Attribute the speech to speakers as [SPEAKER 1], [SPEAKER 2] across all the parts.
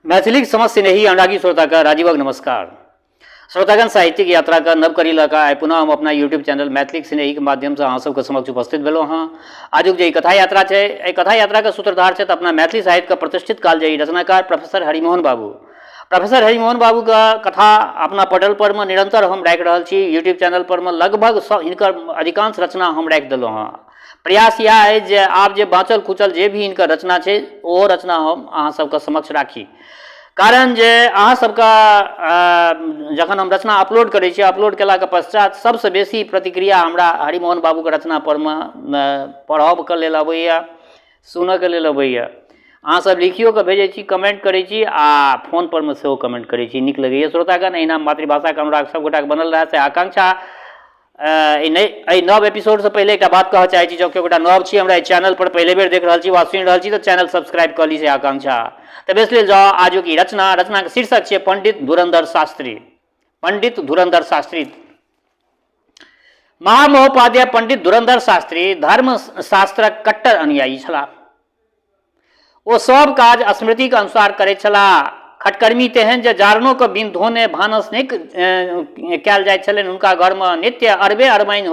[SPEAKER 1] मैथिली समझ स्नेही अनुरागी श्रोता का राजीवक नमस्कार। श्रोतागण साहित्यिक यात्रा का नव करी लगा आइ पुनः हम अपना यूट्यूब चैनल मैथिली स्नेही के माध्यम से अहाँ सबके समक्ष उपस्थित भेलहुँ हाँ। आजुक जे कथा यात्रा है, कथा यात्रा के सूत्रधार है अपना मैथिली साहित्य का प्रतिष्ठित कालजयी रचनाकार प्रोफेसर हरिमोहन बाबू। प्रोफेसर हरिमोहन बाबू का कथा अपना पटल पर में निरंतर हम राखि रहल छी। यूट्यूब चैनल पर में लगभग हिनकर अधिकांश रचना हम राखि देलहुँ हाँ। प्रयास यह है जे आब जे बाँचल खुचल जे भी हिनकर रचना है वो रचना हम अहाँ सबके समक्ष राखी। कारण जे अहाँ सबका जखन हम रचना अपलोड करै छी, अपलोड केला के पश्चात सबसे बेसी प्रतिक्रिया हमरा हरिमोहन बाबू के रचना पर में पढ़ब के लेल अबैया, सुनऽ के लेल अबैया। अहाँ सब लिखियो के भेजै छी, कमेंट करै छी आ फोन पर में सेहो कमेंट करै छी। नीक लगैया श्रोतागण। एहिना मातृभाषा के अनुराग सब गोटा के बनल रहे से आकांक्षा। नव एपिसोड से पहले एक बात कह चाहे जो गोटा नव छी हमरा चैनल पर पहले बेर देख रहा छी वा सुनि रहल छी तो चैनल सब्सक्राइब कर ली से आकांक्षा। तो बेस लेल जाओ आजू की रचना के शीर्षक है पंडित धुरंधर शास्त्री। पंडित धुरंधर शास्त्री। महामहोपाध्याय पंडित धुरंधर शास्त्री धर्म शास्त्र कट्टर अनुयायी छला। वो सब काज स्मृति के अनुसार करे छला। खटकर्मी तेहन जे जारनो के बिन धोने भानस नहीं कयल जाय छलनि। हुनका घर में नित्य अरबे अरबाइन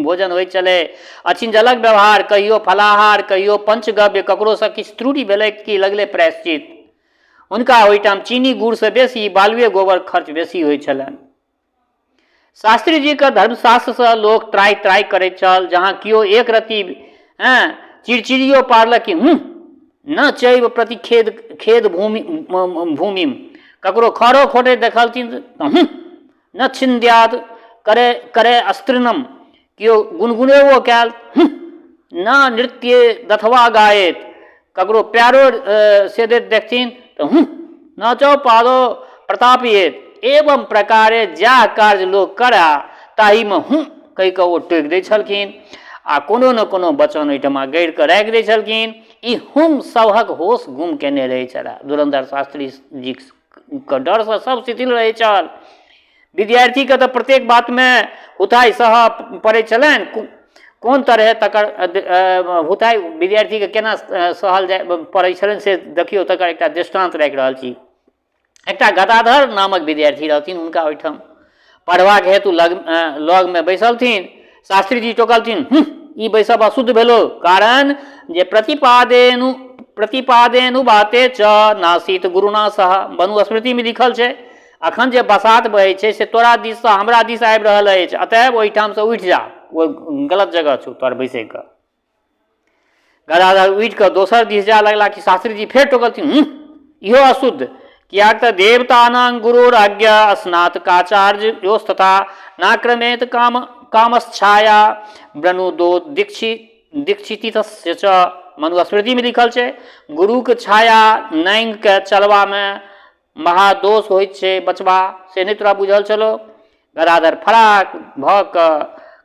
[SPEAKER 1] भोजन होय चले। अचिंजलक व्यवहार, कहियो फलाहार, कहियो पंचगव्य, ककरो से किछु त्रुटि भेलै कि लगले प्रायश्चित। हुनका ओहिठाम चीनी गुड़ से बेसी बालुए गोबर खर्च बेसी होय छलनि। शास्त्री जी के धर्मशास्त्र से लोक त्राई त्राई करैत छल। जहाँ कियो एक रति चिड़चिड़ियो पारलक कि न चैव प्रति खेद भूमि ककरो खरो खोटे देखलथिन न छिंद्याद करे करे अस्त्रिनम कियो गुनगुनेवो कैल न नृत्य दथवा गायत ककरो प्यारो से देखथिन तो नाचो पादो प्रतापियत। एवं प्रकारे जा कार्य लोग करा ताही में कहि कऽ ओ टोकि दै छलखिन आ कोनो न कोनो वचन ओहिठमा गढ़ि कऽ राखि दै छलखिन। ई सबहक होश गुम केने रहै छला। धुरंधर शास्त्री जी के डर से सब शिथिल रहै छल। विद्यार्थी के तो प्रत्येक बात में हुताई सह पड़ै छलनि। कोन तरह तकर हुताई विद्यार्थी के केना सहल जाय पड़ै छलनि से देखियो तकर एकटा दृष्टांत राखि रहल छी। एकटा गदाधर नामक विद्यार्थी रहथिन। हुनका ओहिठाम पढ़बाक हेतु लग में बैसलथिन। शास्त्री जी टोकलथिन ई बैसब अशुद्ध भेलो। कारण जे प्रतिपादेनु बाते च नासीत गुरुना सह मनु स्मृति में लिखल छै। अखन जे बसात बहै छै से तोरा दिस से हमरा दिस आबि रहल अछि, अतएव ओहिठाम से उठि जा। वो गलत जगह छौ तोर बैसे के। गदाधर उठि कऽ दोसर दिस जाय लगला कि शास्त्री जी फेर टोकलथिन इहो अशुद्ध। कियाक तऽ देवतानां गुरुराज्ञा स्नात काचार्य योस्तथा नाक्रमेत कामश्छाया ब्रनुदो दीक्षितस्य च। मनुस्मृति में लिखल छै गुरु के छाया नांग के चलवा में महादोष होइत छै बचबा। से नहीं तोरा बुझल छलो। गदाधर फराक भऽ कऽ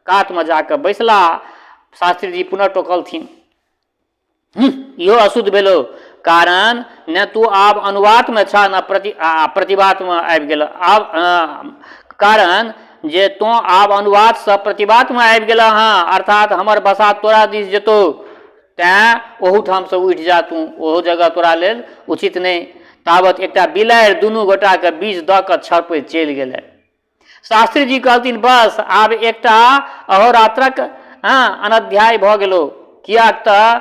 [SPEAKER 1] कात में जाकर बैसला। शास्त्री जी पुनः टोकलथिन इहो अशुद्ध भेलो। कारण न तू आब अनुवात में छा न प्रतिवात में आबि गेल। आब कारण जे तो आब अनुवाद से प्रतिवात में आबि गेल हाँ, अर्थात हमर बसात तोरा दिस जेतो तैं ओहूठाम से उठि जा। तू ओहो जगह तोरा लेल उचित नहीं। तावत एकटा बिलाड़ि दुनू गोटा के बीच दऽ कऽ छरपैत चलि गेलै। शास्त्री जी कहलथिन बस आब एकटा अहोरात्रक अनध्याय भऽ गेलो। कियाक तऽ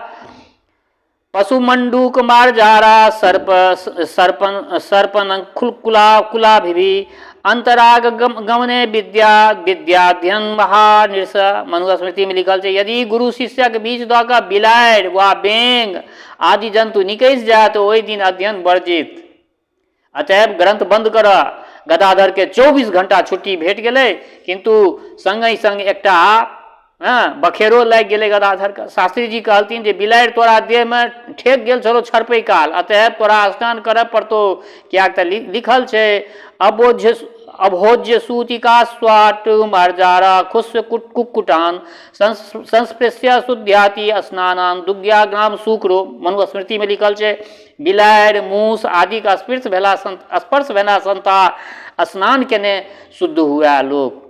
[SPEAKER 1] पशुमंडूक मार्जारा सर्पन कुला भी अंतराग गमने विद्याध्ययन महानिर्स। मनुस्मृति में लिखल छै यदि गुरु शिष्य के बीच दऽ कऽ बिलाड़ि वा बेंग आदि जंतु निकैस जाए तो ओहि दिन अध्ययन वर्जित। अतएव ग्रंथ बंद कर। गदाधर के 24 घंटा छुट्टी भेट गेलै, किंतु संगहि संग एकटा बखेरो लागि गेलै गदाधर के। शास्त्री जी कहलथिन जे बिलाड़ि तोरा देह में ठेक गेल छलो छरपै काल, अतएव तोरा स्नान करऽ पड़तो। कियाक तऽ लिखल छै अभोज्य सूतिका स्वाट मार्जारा खुस्व कुक्कुटान संस्पृश्य शुद्ध्याति स्नानान दुग्या ग्राम सूक्रो। मनुस्मृति में लिखल छै बिलाड़ि मूस आदि का स्पर्श भेला संता स्नान केने शुद्ध हुआ लोक।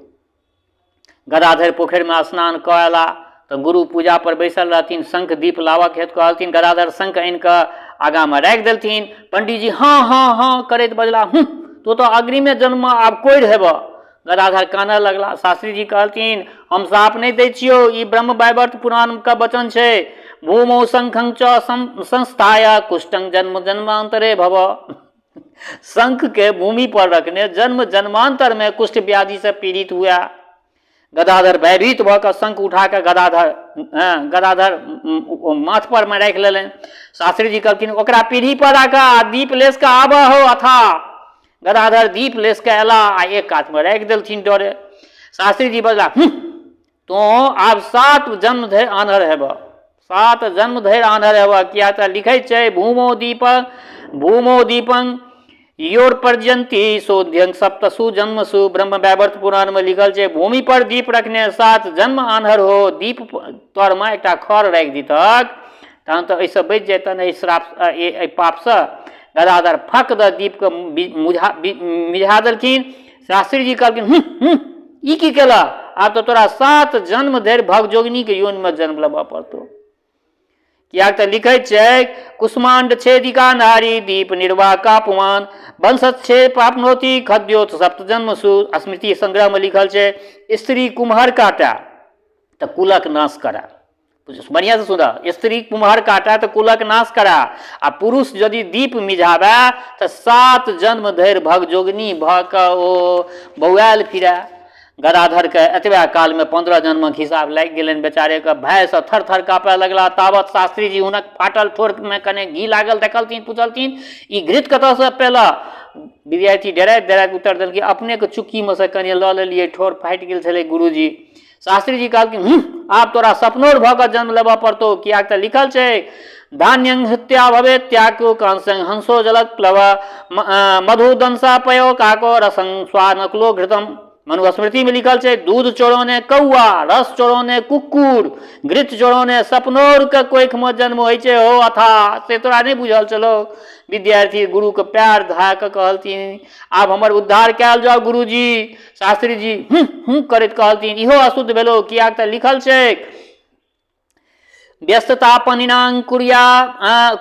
[SPEAKER 1] गदाधर पोखरि में स्नान कयला तो गुरु पूजा पर बैसल रहथिन। शंख दीप लावक हेतु कहलथिन। गदाधर शंख आनि कऽ आगा में राखि देलथिन। पंडित जी हाँ हाँ हाँ करैत बजला, तो अग्रिमे जन्म आब कोढ़ हेब। गदाधर कानऽ लगला। शास्त्री जी कहलथिन हम साप नहीं दै छियौ, ई ब्रह्म वैवर्त पुराण का वचन छै। भूमौ शंखं च संस्थाय कुष्ठं जन्म जन्मांतरे भव। शंख के भूमि पर रखने जन्म जन्मांतर में कुष्ठ व्याधि से पीड़ित हुआ। गदाधर भयभीत भऽ शंख उठा के गदाधर माथ पर में राखि लेलनि। शास्त्री जी कहलखिन ओकरा पीढ़ी पर राखा, दीप लेस के आबह हो अथा। गदाधर दीप लेस के अयला आ एक कात में राखि देलथिन डरे। शास्त्री जी बजला तो आब 7 जन्म धरि आन्हर हेब, 7 जन्म धरि आन्हर हेब। किया तऽ लिखै छै भूमो दीपं योर पर्यंती सोध्यं सप्तसु जन्मसु। ब्रह्म वैवर्त पुराण में लिखल छै भूमि पर दीप रखने 7 जन्म आन्हर हो। दीप तर में एकटा खर राखि दीतक तहन तऽ एहिसँ बचि जैतन एहि श्राप पापसँ। गदाधर फक द दीप के मिझा देलखिन। शास्त्री जी कहलखिन ई की केला, आब तो तोरा 7 जन्म धरि भगजोगिनी के योनि में जन्म लेबऽ पड़तौ। किया तऽ लिखै छै कुष्मांड छेदिका नारी दीप निर्वाका पुमान वंशच्छे पापनोति खद्योत 7 जन्मसु। स्मृति संग्रह में लिखल छै स्त्री कुम्हर काटा तऽ कुलक नाश करा। बढ़िया से सुना, स्त्री कुम्हर काटा तो कुलक नाश करा, आ पुरुष यदि दीप मिझाबे तो 7 जन्म धरि भगजोगिनी भऽ कऽ ओ बौआल फिरै। गदाधर के एतबा काल में 15 जन्मक हिसाब लागि गेलनि। बेचारे के भय से थर थर काँपे लगला। तावत शास्त्री जी हुनक फाटल ठोर में कने घी लागल देखलथिन, पूछलथिन ई घृत कतऽसँ पेला। विद्यार्थी डराइत उत्तर देलखिन अपने के चुक्की में से कने लऽ लेलियै, ठोर फाटि गेल छलै गुरुजी। शास्त्री जी कहलखिन आब तोरा सपनोर भऽ कऽ जन्म लेबऽ पड़तौ। किया तऽ लिखल छै धान्यं हत्या भवे त्याको कांसं हंसो जलक प्लव मधुदंसा पयो काको रसं स्वानकलो घृतम। मनुस्मृति में लिखल छै दूध चोरौने कौआ, रस चोरौने कुक्कुर, घृत चोरौने सपनोर के कोख में जन्म होइ छै हो अथा। से तोरा नहीं बुझल चलो। विद्यार्थी गुरु के पैर धा के कहलथिन आब हमर उद्धार कयल जाओ गुरुजी। शास्त्री जी करैत कहलथिन इहो अशुद्ध भेलो। किया तऽ लिखल छै व्यस्तता पनिनां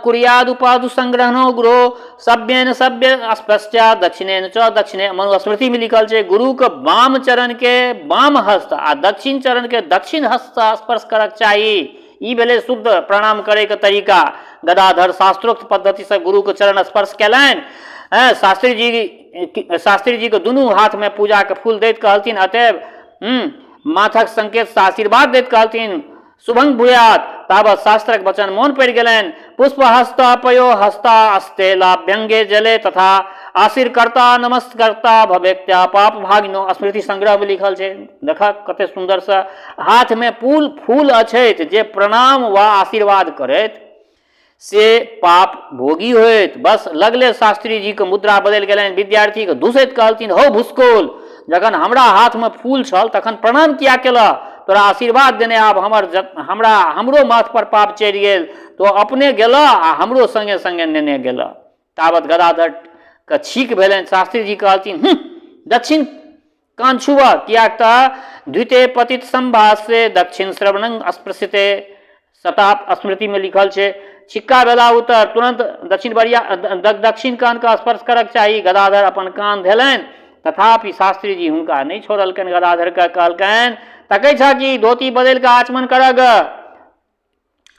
[SPEAKER 1] कुर्यादुपादु संग्रहणो गुरो सभ्येन सभ्य अस्पृश्या दक्षिणेन च दक्षिणे। मनुस्मृति में लिखल छै गुरु के वाम चरण के वाम हस्त आ दक्षिण चरण के दक्षिण हस्त स्पर्श करक चाही। ई भेलै शुद्ध प्रणाम करे के तरीका। गदाधर शास्त्रोक्त पद्धति से गुरु के चरण स्पर्श कैलनि। शास्त्री जी के दुनू हाथ में पूजा के फूल दैत कहलथिन अतएव माथक संकेत से आशीर्वाद दैत कहलथिन शुभं भूयात। तावत शास्त्रक वचन मौन पड़ि गेलनि। पुष्प हस्ता पयो हस्ता अस्ते लाभ्यंगे जले तथा आशीर्कर्ता नमस्कर्ता भवेत्या पाप भागिनो। स्मृति संग्रह में लिखल छै देखक कते सुंदर से हाथ में फूल अछैत जे प्रणाम वा आशीर्वाद करैत से पाप भोगी होइत। बस लगले शास्त्री जी के मुद्रा बदलि गेलनि। विद्यार्थी के दूसैत कहलथिन हौ भुसकोल, जखन हमरा हाथ में फूल छल तखन प्रणाम किया केला। तोरा आशीर्वाद देने आब हमरो माथ पर पाप चढ़ि गेल, तो अपने गेला आ हमरो संगे संगे नेने गेला। तावत गदाधर के छीक भेलनि। शास्त्री जी कहलथिन दक्षिण कान छुआ। किया तऽ द्वितीय पतित संभाषे दक्षिण श्रवणं अस्पृश्यते। शताप स्मृति में लिखल छै छिक्का भेला उतर तुरंत दक्षिण कान का स्पर्श करक चाही। गदाधर अपन कान धेलनि तथापि शास्त्री जी हुनका नहीं छोड़लकनि। गदाधर के कहलकनि तकै छ कि धोती बदल के आचमन करग,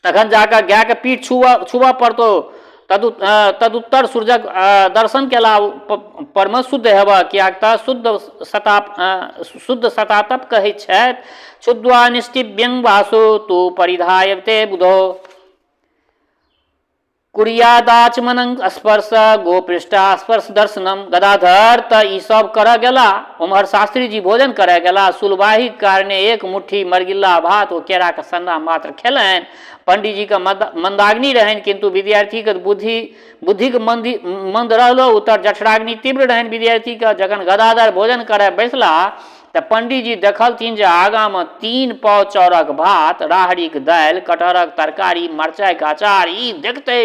[SPEAKER 1] तखन जाकर गाय के पीठ छुआ पड़तो। तदुत्तर सूर्यक दर्शन केला पर में शुद्ध हेब। किया तऽ शुद्ध शतातप कहै छथि क्षुद्वा निष्टिव्यं वासो तु परिधायते बुधो कुरियादाचमनं स्पर्श गोपृष्ठा स्पर्श दर्शनम। गदाधर त ई सब कर गेला। उम्हर शास्त्री जी भोजन करे गेला। सुलवाही कारणे एक मुट्ठी मरगिल्ला भात ओ केरा के सन्ना मात्र खेलनि। पंडित जी के मंदाग्नि रहनि, किंतु विद्यार्थी के बुद्धि के मंद रहलो। उत्तर जठराग्नि तीव्र रहनि विद्यार्थी के। जखन गदाधर भोजन करे बैसला तऽ पंडित जी देखलथिन जे आगा में 3 पाव चाउरक भात, राहड़ी के दालि, कटहरक तरकारी, मरचाई के अचार। ई देखते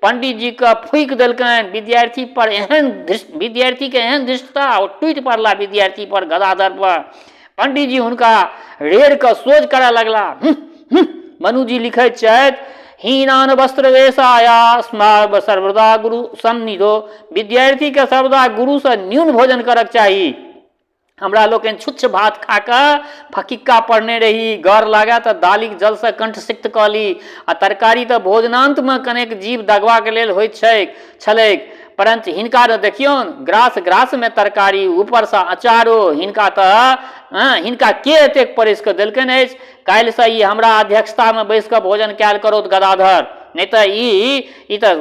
[SPEAKER 1] पंडित जी के फूंक देलकनि। विद्यार्थी के एहन धृष्टता ओ टूटि पड़ला विद्यार्थी पर, गदाधर पर। पंडित जी हुनका रेड़ के सोझ करे लगला। मनु जी लिखै छथि हीनान वस्त्र वेशाया स्मार सर्वदा गुरु सन्निधो। विद्यार्थी के सर्वदा गुरु से न्यून भोजन करक चाही। हमरा लोकनि छुच्छ भात खा कऽ फकिक्का पढ़ने रही, गर लागे तऽ दालिक जल से कंठ सिक्त कऽ ली, आ तरकारी तऽ भोजनांत में कनेक जीव दगबाक लेल होइत छलैक, परंतु हिनका तऽ देखियौन ग्रास ग्रास में तरकारी, ऊपर से अचारो। हिनका के एतेक परसि कऽ देलकनि अछि। काल्हि से ई हमरा अध्यक्षता में बैस कऽ भोजन कयल करोत गदाधर, नहीं तऽ ई तऽ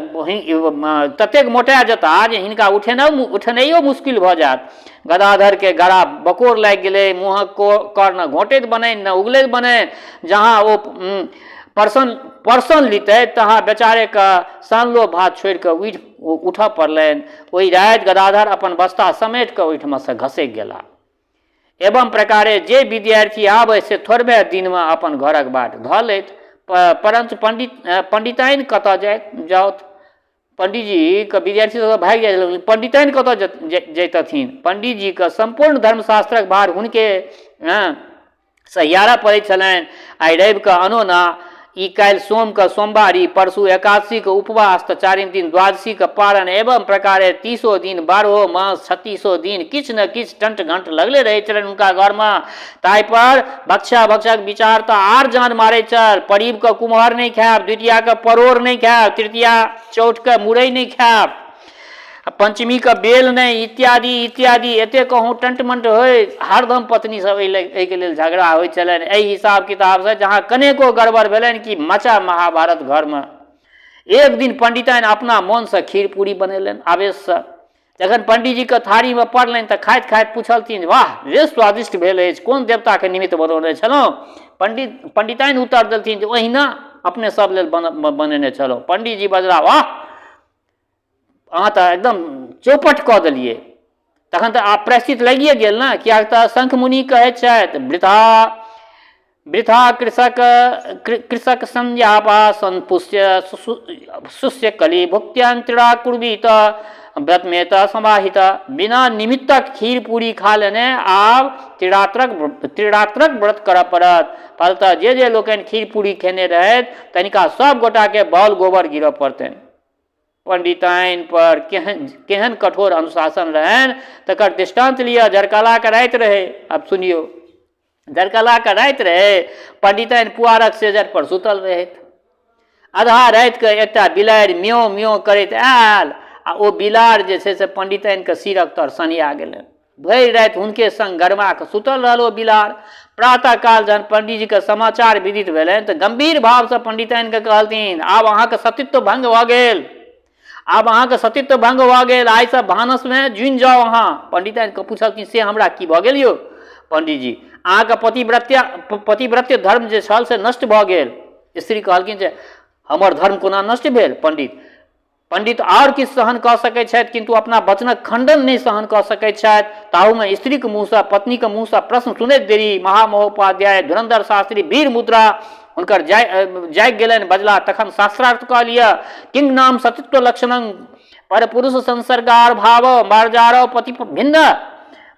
[SPEAKER 1] ततेक मोटा जेता जे हिनका उठेनाइयो मुश्किल भऽ जायत। गदाधर के गला बकोर लागि गेलै, मुँहक कर न घोंटैत बने न उगलैत बने। जहाँ ओ परसन लिते तहाँ बेचारे का सानलो भात छोड़ि कऽ उठऽ पड़लनि। ओहि राति गदाधर अपन बस्ता समेट कऽ ओहिठाम से घसकि गेला। एवं प्रकारे जे विद्यार्थी आबै से थोड़बे दिन में अपन घरक बाट धऽ लैत, परंतु पंडिताइन कतऽ जाओत। पंडित जी के विद्यार्थी सब भागि जाइ, पंडिताइन कतऽ जैतथिन। पंडित जी के संपूर्ण धर्मशास्त्रक भार हुनके सहियारा पड़ै छलनि। आइ रवि के अनोना, ई काल्हि सोम के सोमवारी, परसू एकादशी के उपवास, तऽ चारिम दिन द्वादशी के पारण। एवं प्रकारे 30 दिन 12 मास 36 दिन किछ न किछ टंट घंट लगले रहे छलनि हुनका घर में। ताहि पर भक्षक विचार तऽ आर जान मारे चल। परीब के कुम्हर नहीं खायब, द्वितीया के परोर नहीं खायब, तृतीया चौठ के मुरई नहीं खायब, पंचमी के बेल नहीं, इत्यादि इत्यादि। एते कहूँ टंट मंट होय, हरदम पत्नी सब एहिके लेल झगड़ा होइ छलनि। एहि हिसाब किताब से जहाँ कनेको गड़बड़ भेलनि कि मचा महाभारत घर में। एक दिन पंडिताइन अपना मन से खीर पूरी बनेलनि आवेश से। जखन पंडित जी के थारी में पड़लनि तऽ खाइत खाइत पूछलथिन, वाह रे स्वादिष्ट भेल अछि, कोन देवता के निमित्त बनौने छलहुँ। पंडिताइन उत्तर देलथिन जे ओहिना अपने सब लेल बनेने छलहुँ। पंडित जी बजला, वाह अहाँ तऽ एकदम चौपट कऽ देलियै। तखन तऽ आब प्रायश्चित लागिए गेल ने, किएक तऽ शंख मुनि कहैत छथि, वृथा कृषक संज्ञापा संपुष्य सुष्य कली भुक्त्यांतरा कुर्वीत व्रत में समाहित। बिना निमित्तक खीर पूरी खा लेने आब त्रिरात्रक व्रत करऽ पड़त। फलतः जे लोकनि खीर पूरी खेने रहथि तनिका सब गोटा के बाल गोबर गिरऽ पड़तनि। पंडिताइन पर केहन कठोर अनुशासन रहनि तकर दृष्टांत लिअ। जरकला के राति रहे, अब सुनियो, जरकला के राति रहे, पंडिताइन पुआरक सेजर पर सुतल रहथि। आधा राति के एकटा बिलाड़ि म्यों म्यों करैत आयल, आ ओ बिलाड़ जे छै से पंडिताइन के सिरक तर सनिया गेलनि। भरि राति हुनके संग गरमा के सुतल रहल ओ बिलाड़। प्रातः काल जहन पंडित जी के समाचार विदित भेलनि तऽ गंभीर भाव से पंडिताइन के कहलथिन, आब अहाँके सतीत्व भंग भऽ गेल, आब अहाँके सतीत्व भंग भऽ गेल, आइ से भानस में जुनि जाउ अहाँ। पंडिताइन के पूछलखिन, से हमरा की भऽ गेल यौ पंडित जी, अहाँके पतिव्रत्य धर्म जे छल से नष्ट भऽ गेल। स्त्री कहलखिन जे हमर धर्म कोना नष्ट भेल। पंडित और किछु सहन कऽ सकैत छथि किंतु अपना वचनक खंडन नहीं सहन कऽ सकैत छथि। ताहू में स्त्री के मुँह से, पत्नी के मुँह से प्रश्न सुनैत देरी महामहोपाध्याय धुरंधर शास्त्री वीर मुद्रा हुनकर जागि गेलनि। बजला, तखन शास्त्रार्थ कऽ लिअ, किंग नाम सतित्व लक्षणं पर पुरुष संसर्गार भाव मार्जारो पति भिन्न।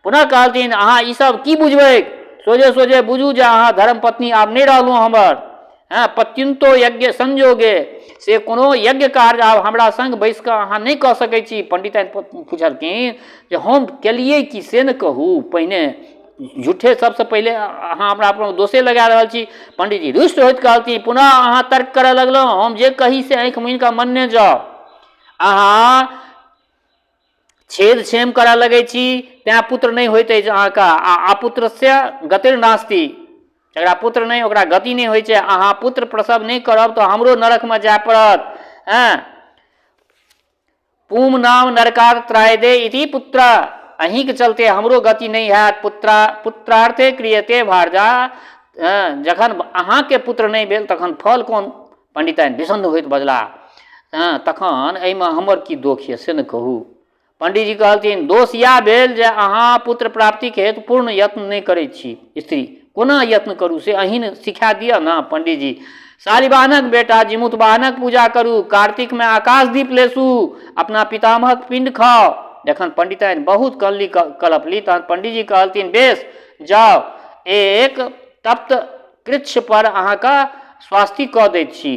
[SPEAKER 1] पुनः कहलथिन, अहाँ ई सब की बुझबै, सोझे सोझे बुझू जे अहाँ धर्म पत्नी आब नहीं रहलहुँ हमर। पत्युन्तो यज्ञ संजोगे, से कोनो यज्ञ कार्य आब हमरा संग बैस कऽ अहाँ नहीं कऽ सकैत छी। पंडिताइन पूछलखिन जे हम केलिए कि से न कहू पहिने, झूठे सबसे पहले अहाँ हमरा अपन दोषे लगा रहल छी। पंडित जी रुष्ट होइत कहलथिन, पुनः अहाँ तर्क करऽ लगलहुँ, हम जे कही से आँखि मुनि कऽ मन्ने जाउ। अहाँ छेद छेम करऽ लगै छी, तें पुत्र नहीं होइत अछि अहाँके। अपुत्रस्य गतिर नास्ति, जकरा पुत्र नहीं ओकरा गति नहीं होइ छै। अहाँ पुत्र प्रसव नहीं करब तऽ हमरो नरक में जाय पड़त। पूम नाम नरकार त्रायदे इति पुत्र, अहीं के चलते हमरो गति नहीं हैत। पुत्रार्थे क्रियते भारजा, जखन अहाँ के पुत्र नहीं भेल तखन फल कोन। पंडिताइन विषन्न होइत बजला, तखन एहिमे हमर की दोष यऽ से न कहू। पंडित जी कहलथिन, दोष इएह भेल जे अहाँ पुत्र प्राप्ति के हेतु पूर्ण यत्न नहीं करैत छी। स्त्री, कोना यत्न करू से अहीं ने सिखा दिया ना पंडित जी। शालिवाहनक बेटा जिमुतवाहनक पूजा करू, कार्तिक में आकाश दीप लेसू, अपना पितामहक पिंड खाओ। जखन पंडिताइन बहुत कलली कलपली तहन पंडित जी कहलथिन, बेस जाओ, एक तप्त कृच्छ पर अहाँके स्वास्ति कऽ दैत छी।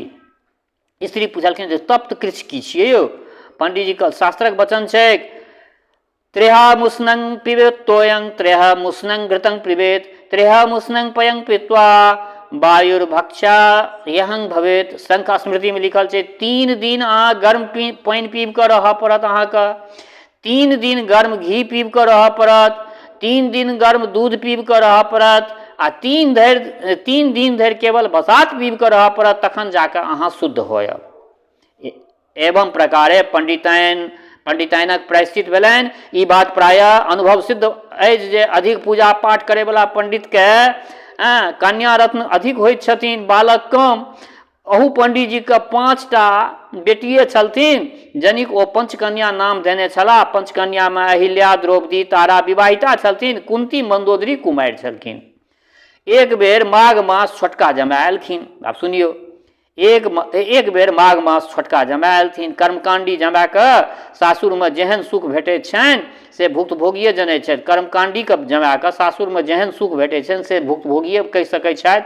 [SPEAKER 1] स्त्री पूछलखिन जे तप्त कृष की छियै यौ? पंडित जी के शास्त्रक वचन छै, त्रेहा मुस्नं पिबेत तोयं त्रेहा मुस्नं घृतं पिबेत त्रेहा मुस्नं पयं पीत्वा वायुर्भक्षा यहं भवेत। शंख स्मृति में लिखल छै 3 दिन अहाँ गर्म पानि पीब कऽ रहऽ पड़त, अहाँके 3 दिन गर्म घी पीब कऽ रहऽ पड़त, 3 दिन गर्म दूध पीब कऽ रहऽ पड़त, आ 3 दिन धरि केवल बसात पीब कऽ रहऽ पड़त, तखन जाकऽ अहाँ शुद्ध होयब। एवं प्रकारे पंडिताइनक प्रायश्चित भेलनि। ई बात प्रायः अनुभव सिद्ध अछि जे अधिक पूजा पाठ करे वाला पंडित के कन्या रत्न अधिक होइत छथिन, बालक कम। अहू पंडित जी के 5टा बेटिये छलथिन, जनिक ओ पंचकन्या नाम देने छलाह। पंचकन्या में अहिल्या, द्रौपदी, तारा विवाहिता छलथिन, कुंती, मंदोदरी कुमारि छलखिन। एक बेर माघ मास छोटका जमाय एलखिन। आब सुनियो, एक बेर माघ मास छोटका जमाय एलथिन। कर्मकांडी जमाय के सासुर में जेहन सुख भेटैत छनि से भुक्तभोगिये जनै छथि। कर्मकांडी के जमाय के सासुर में जेहन सुख भेटैत छनि से भुक्तभोगिये कहि सकैत छथि।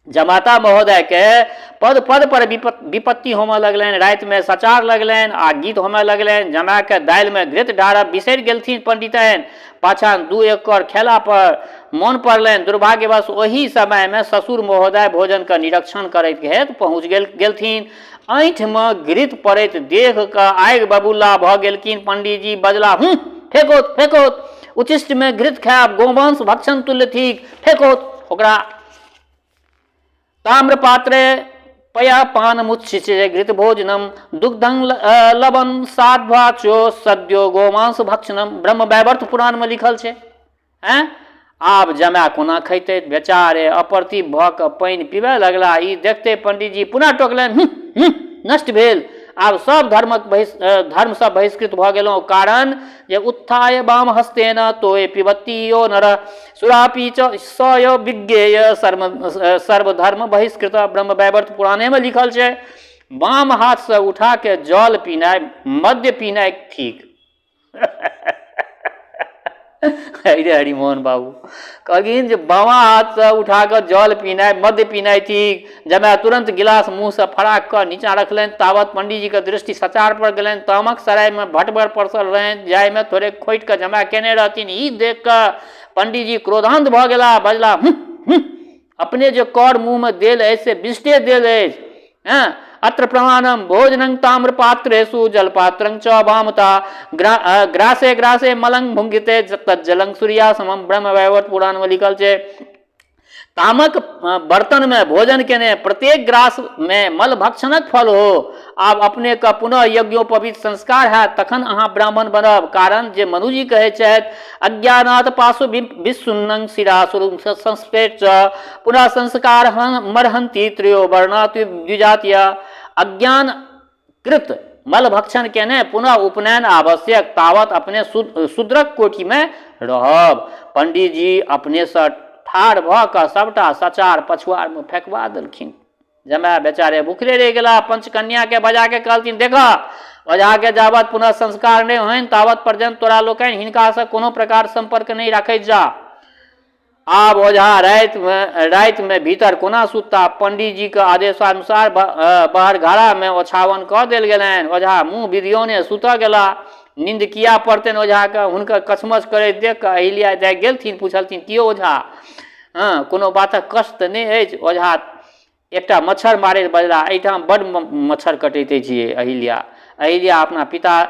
[SPEAKER 1] जमाता महोदय के पद पद पर विपत्ति होमय लगलनि, राति में सचार लगलनि आ गीत होमय लगलनि। जमाय के दालि में घृत ढारब बिसरि गेलथिन पंडिताइन। पाछा 2 एकड़ खेला पर मोन पड़लनि। दुर्भाग्यवश ओही समय में ससुर महोदय भोजन के निरीक्षण करैत हेतु पहुँच गेलथिन। ऐंठ में घृत पड़ैत देख कऽ आगि बबूला भऽ गेलखिन। पंडित जी बजला, फेंकोत फेंकोत, उचिष्ट में घृत खायब गोवंश भक्षण तुल्य थिक, फेंकोत ओकरा। ताम्र पात्रे पया पान मुच्छिचे घृत भोजनम दुग्धं लबन साध्वाचो सद्यो गोमांस भक्षणम। ब्रह्म वैवर्त पुराण में लिखल छै। आब जमाय कोना खैते? बेचारे अप्रतिभ भऽ कऽ पानि पीबे लगला। ई देखते पंडित जी पुनः टोकलनि, नष्ट भेल। आब सब धर्म सब बहिष्कृत भऽ गेलहुँ। कारण जे उत्थाय वाम हस्तेन तोय पिबत्ति यो नर सुरापी च स यो विज्ञेय सर्वधर्म बहिष्कृत। ब्रह्म वैवर्त पुराणे में लिखल छै, वाम हाथ से उठा के जल पीनाइ, मद्य पीनाइ ठीक। अरे हरिमोहन बाबू कहलखिन जे बामा हाथ से उठा कर जल पीनाइ, मद्य पीनाइ ठीक। जमाय तुरंत गिलास मुंह से फराक कर नीचा रखलनि। तावत पंडित जी के दृष्टि सचार पर गेलनि। तामक सराय में भटबर परसल रहनि, जाय में थोड़े खोटि के जमाय केने रहथिन। ई देख कऽ पंडित जी क्रोधान्त भऽ गेला। बजला, अपने जो कर मुंह में देल अछि से विष्टे देल अछि। अत्र प्रमाणम भोजनं ताम्र पात्रेषु जलपात्रं च वामता ग्रासे ग्रासे मलं भुंगिते तज्जलं सूर्या समम। ब्रह्म वैवर्त पुराण में लिखल छै, तामक बर्तन में भोजन केने प्रत्येक ग्रास में मल भक्षणक फल हो। आब अपने का पुनः यज्ञोपवीत संस्कार है, तखन अहाँ ब्राह्मण बनब। कारण जे मनु जी कहे छथि, अज्ञानात पाशु विशुन्नं शिरासुर संस्पेत पुनः संस्कार मरहंती त्रयो वर्णा द्विजातिया। अज्ञान कृत मल भक्षण केने पुनः उपनयन आवश्यक, तावत अपने शूद्रक कोटि में रहब। पंडित जी अपने से ठाढ़ भऽ कऽ सबटा सचार पछुआर में फेंकवा देलखिन। जमाय बेचारे भूखले रह गेला। पंचकन्या के बजा के कहलथिन, देखा ओझा के जावत पुनः संस्कार नहीं होइन तावत पर्यंत तोरा लोकनि हिनका से कोनो प्रकार संपर्क नहीं रखैत जा। आब ओझा राति में भीतर कोना सुतता? पंडित जी के आदेशानुसार बाहर घड़ा में ओछावन कऽ देल गेलनि। ओझा मुँह विधियोने सुतऽ गेला। नींद किया पड़तनि ओझा के? हुनकर कचमच करैत देख कऽ अहिल्या जाय गेलथिन, पूछलथिन, कियो ओझा कोनो बातक कष्ट तऽ नहि अछि? ओझा एकटा मच्छर मारे बजला, एहिठाम बड मच्छर कटैते छियै। अहिल्या अपना पिता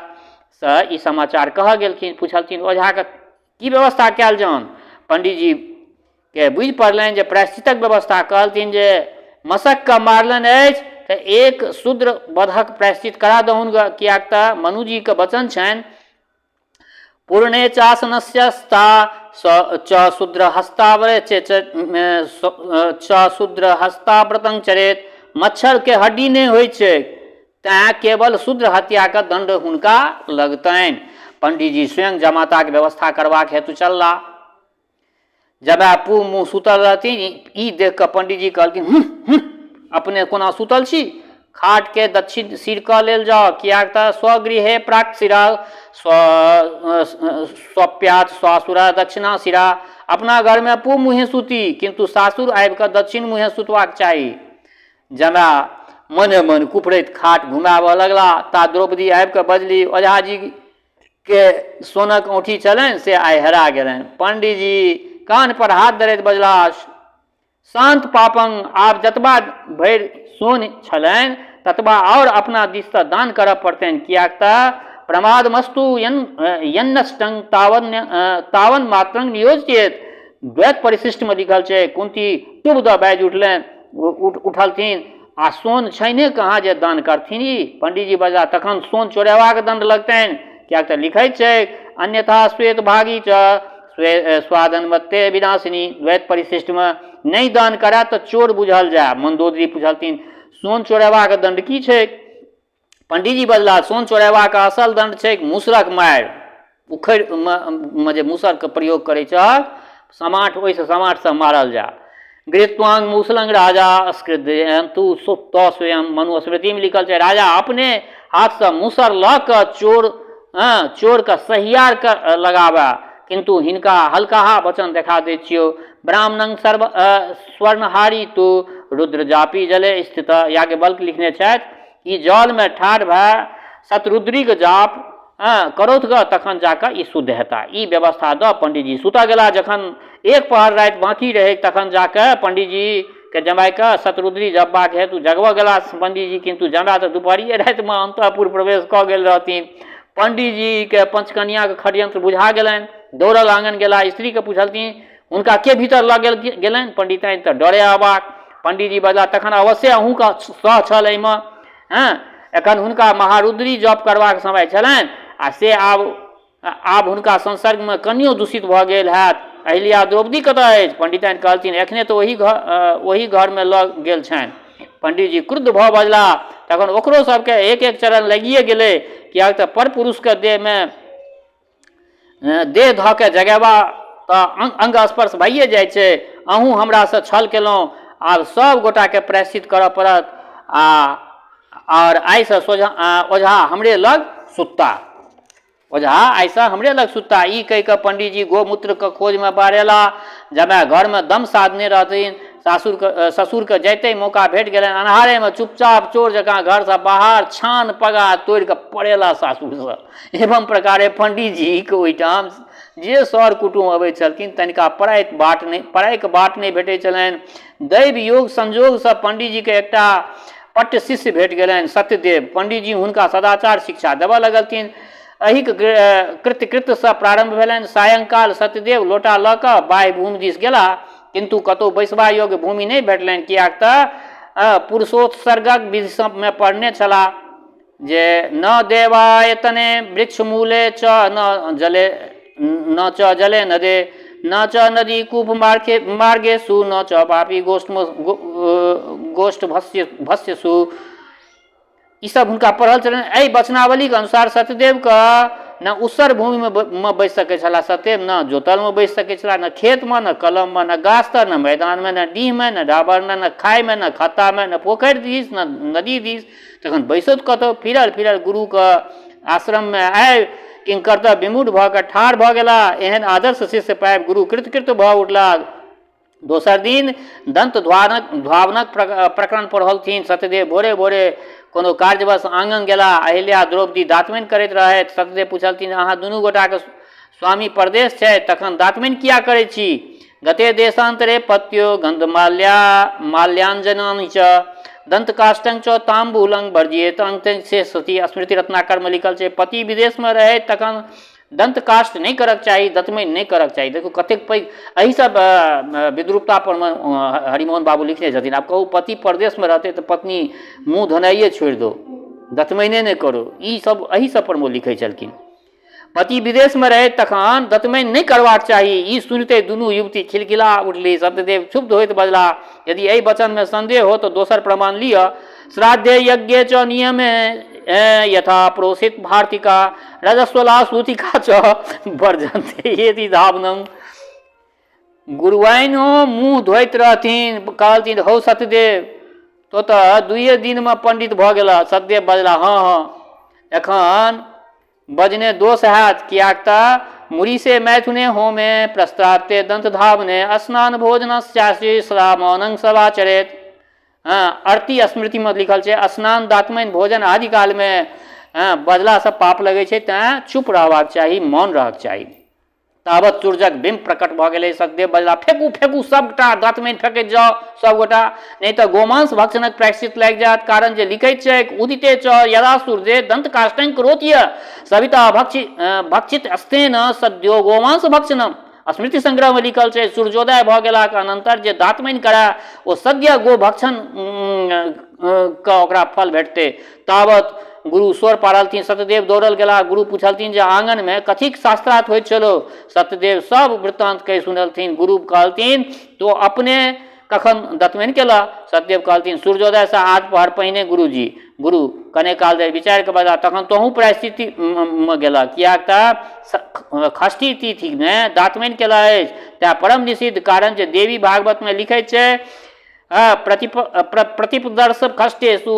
[SPEAKER 1] से ई समाचार कह गेलखिन। पूछलथिन, ओझा के की व्यवस्था कयल जान? पंडित जी के बुझि पड़लनि जे प्रायश्चितक व्यवस्था। कहलथिन जे मशक के मारलनि अछि तऽ एक शूद्र वधक प्रायश्चित करा दहुन ग। कियाक तऽ मनु जी के वचन छनि, पूर्णे चासनस्यस्ता च शूद्र हस्तावरे च शूद्र हस्ताव्रतं चरेत। मच्छर के हड्डी नहीं होइ छै, तैं केवल शूद्र हत्या के दंड हुनका लगतनि। पंडित जी स्वयं जमाता के व्यवस्था करबाक हेतु चलला। जमाय पू मुँह सुतल रहथिन। ई देख कऽ पंडित जी कहलखिन, अपने कोना सुतल छी? खाट के दक्षिण सिर कऽ लेल जाओ, कियाक तऽ स्वगृहे प्राक शिरा स्वप्यात स्वासुरा दक्षिणा शिरा। अपना घर में पू मुँहे सुती, किंतु सासुर आबि कऽ दक्षिण मुँहे सुतबाक चाही। जमाय मने मन कुफरैत खाट घुमाबऽ लगला। ता द्रौपदी आबि कऽ बजली, ओझाजी के सोनक औँठी छलनि से आइ हेरा गेलनि। पंडितजी कान पर हाथ धरैत बजला, शांत पापंग, आब जतबा भरि सोन छलनि ततबा और अपना दिस सँ दान करऽ पड़तनि, कियाक तऽ प्रमादमस्तु यन्नष्टं तावन मात्रं नियोज्येत। द्वैत परिशिष्ट में लिखल छै। कुंती टुब द बाजि उठलथिन, आ सोन छइने कहाँ जे दान करथिन ई। पंडितजी बजला, तखन सोन चोरेबाक दंड लगतनि, कियाक तऽ लिखैत छै अन्यथा श्वेत भागी च स्वादनवत्ते विनाशिनी। द्वैत परिशिष्ट में नहीं दान करा तो चोर बुझल जाय। मंदोदरी पूछलथिन, सोन चोरेबाक दंड की छै? पंडितजी बजला, सोन चोरेबाक असल दंड छै मूसरक मारि। उखड़ि में जे मूसरके प्रयोग करै छ, समाट, ओहिसँ समाटसँ मारल जा। गृहत्वांग मूसलंग राजा अस्कृतु सुत स्वयं। मनुस्मृति में लिखल छै, राजा अपने हाथ से मूसर लऽ कऽ चोर के सहियार के लगाबा, किंतु हिनका हल्काहा वचन देखा दै छियो। ब्राह्मणं स्वर्णहारी तु रुद्र जापी जले स्थित। याज्ञवल्क लिखने छथि, ई जल में ठाढ़ भए शतरुद्री के जाप करौथ ग, तखन जाकऽ ई शुद्ध हेता। ई व्यवस्था दऽ पंडितजी सुतऽ गेला। जखन एक पहर राति बाकी रहे, तखन जाकऽ पंडितजी के जमाय कऽ शतरुद्री जपबाक हेतु जगबऽ गेला पंडितजी, किंतु जमाय तऽ दुपहरिये राति में अंतःपुर प्रवेश कऽ गेल रहथिन। पंडितजी के पंचकन्या के षड्यंत्र बुझा गेलनि। दौड़ल आंगन गेला, स्त्री के पूछलथिन, हुनका के भीतर लऽ गेलनि? पंडिताइन तऽ डरे अबाक। पंडितजी बजला, तखन अवश्य अहूँ का सह छल एहिमे। एखन हुनका महारुद्री जप करबाक समय छलनि, आ से आब हुनका संसर्ग में कनियो दूषित भऽ गेल हैत। अहिल्या द्रौपदी कतऽ अछि? पंडिताइन कहलथिन, एखने तऽ ओही घर में लऽ गेल छनि। पंडितजी क्रुद्ध भऽ बजला, तखन ओकरो सबके एक एक चरण लगिए गेलै, कियाक तऽ पर पुरुष के देह धऽ के जगेबा तऽ अंग स्पर्श भइए जाइ छै। अहूँ हमरा से छल केलहुँ, आब सब गोटा के प्रायश्चित करऽ पड़त, और आइ से ओझा हमरे लग सुत्ता। ओझा आइ से हमरे लग सुत्ता। ई कहि कऽ पंडितजी गोमूत्र के खोज में बारेला। जमाय घर में दम साधने रहथिन। ससुर के जैते मौका भेट गेलनि, अन्हारे में चुपचाप चोर जकाँ घर से बाहर छान पगा तोड़ि कऽ पड़ेला सासुर से। एवं प्रकारे पंडितजी के ओहिठाम जे सर कुटुम अबैत छलखिन, तनिका पराइके बाट नहि भेटैत छलनि। दैव योग संजोग से पंडितजी के एकटा पट्ट शिष्य भेट गेलनि, सत्यदेव। पंडितजी हुनका सदाचार शिक्षा देबऽ लगलखिन। अहिक कृत्य से प्रारंभ भेलनि। सायंकाल सत्यदेव लोटा लऽ कऽ बाह्य भूमि दिस गेला, किंतु कतहु बैसबा योग्य भूमि नहीं भेटलनि, कियाक तऽ पुरुषोत्सर्गक विधि में पढ़ने छलाह जे न देवायतने वृक्ष मूले च न च जले नदे न च नदी कूप मार्गेषु न च पापी गोष्ठ भस्यसु। ई सब हुनका पढ़ल छलनि। एहि वचनावली के अनुसार सत्यदेव का न उसर भूमि में बैस सकै छलाह सत्यदेव, न जोतल में बैस सकै छलाह, न खेत में, न कलम में, न गाछ तर, न मैदान में, न डीह में, न डाबर में, न खाई में, न खत्ता में, न पोखरि दिस, न नदी दिस। तखन बैसत कतौ? फिरल गुरु के आश्रम में आबि किंकर्तव्य विमूढ़ भऽ कऽ ठाढ़ भऽ गेला। एहन आदर्श शिष्य पाबि गुरु कृतकृत भऽ उठला। दोसर दिन दंत ध्वावनक प्रकरण पढ़लथिन सत्यदेव। भोरे भोरे कोनो कार्यवश आंगन गेला। अहिल्या द्रौपदी दाँतमनि करैत रहैत। सत्यदेव पूछलथिन, अहाँ दुनू गोटा के स्वामी परदेश छै, तखन दाँतमनि किया करै छी? गते देशांतरे पत्यो माल्यांजनानि च दंत काष्टं च तांबूलं वर्जियेत अंत से सती। स्मृति रत्नाकर में लिखल छै, पति विदेश में रहे तखन दंत काष्ट नहीं करक चाही, दंतमनि नहीं करक चाही। देखो कतेक पैघ एहि सब विद्रूपता पर हरिमोहन बाबू लिखने छथिन। आब कहू पति परदेश में रहते तो पत्नी मुँह धोनाइए छोड़ि दो, दंतमनि नहीं करो। ई सब एहि सब पर लिखै छलखिन। पति विदेश में रहे तखन दंतमनि नहीं करबाक चाही। ई सुनते दुनू युवती खिलखिला उठली। सत्यदेव क्षुब्ध होइत बजला, यदि एहि वचन में संदेह हो तो दोसर प्रमाण लिअ। श्राद्धे यज्ञे च नियमे यथा प्रोसित भारतिका रजस्वला सूतिका च वर्जन्ते यदि धावनम। गुरुआइनो मुँह धोइत रहथिन। कहलथिन, हौ सत्यदेव, तो दुइये दिन में पंडित भऽ गेला। सत्यदेव बजला, हाँ एखन बजने दोष हैत, कियाक तऽ मुरी से मैथुने होमे प्रस्तावते दंत धावने स्नान भोजनश्चासि सदा मौनं सवाचरेत। अर्थी स्मृति में लिखल छै स्नान दातमनि भोजन आदि काल में बजला से पाप लगे छै, तें चुप रहबाक चाही, मौन रहक चाही। तावत सूर्यक बिंब प्रकट भ गेलै, सतदेव बजला फेंकू फेंकू सबटा दातमनि फेंकैत जाओ सबगोटा, नहीं तो गोमांस भक्षणक प्रायश्चित लागि जायत। कारण जे लिखैत छै उदिते च यदा सूर्ये दंत काष्ठं करोत्य सविता भक्षित अस्तेन सद्यो गोमांस भक्षणम। स्मृति संग्रह में लिखल छै सूर्योदय भ गेला के अनंतर जे दातमनि करे ओ सद्य गो भक्षण का ओकरा फल भेटते। तावत गुरु स्वर पारलथिन, सत्यदेव दौड़ल गेला। गुरु पूछलथिन जे आंगन में कथीक शास्त्रार्थ होइत छलो। सत्यदेव सब वृत्तांत कहि सुनलथिन। गुरु कहलथिन तो अपने कखन दतमनि केला। सत्यदेव कहलथिन सूर्योदय से आध पहर पहिने गुरुजी। गुरु कने काल दे विचार के बता तखन तोहू प्रायश्चिति में गेला, कियाक त षष्ठी तिथि में दातमनि केला अछि, तें परम निषिद्ध। कारण जे देवी भागवत में लिखैत छै प्रतिपदर्श खष्टेषु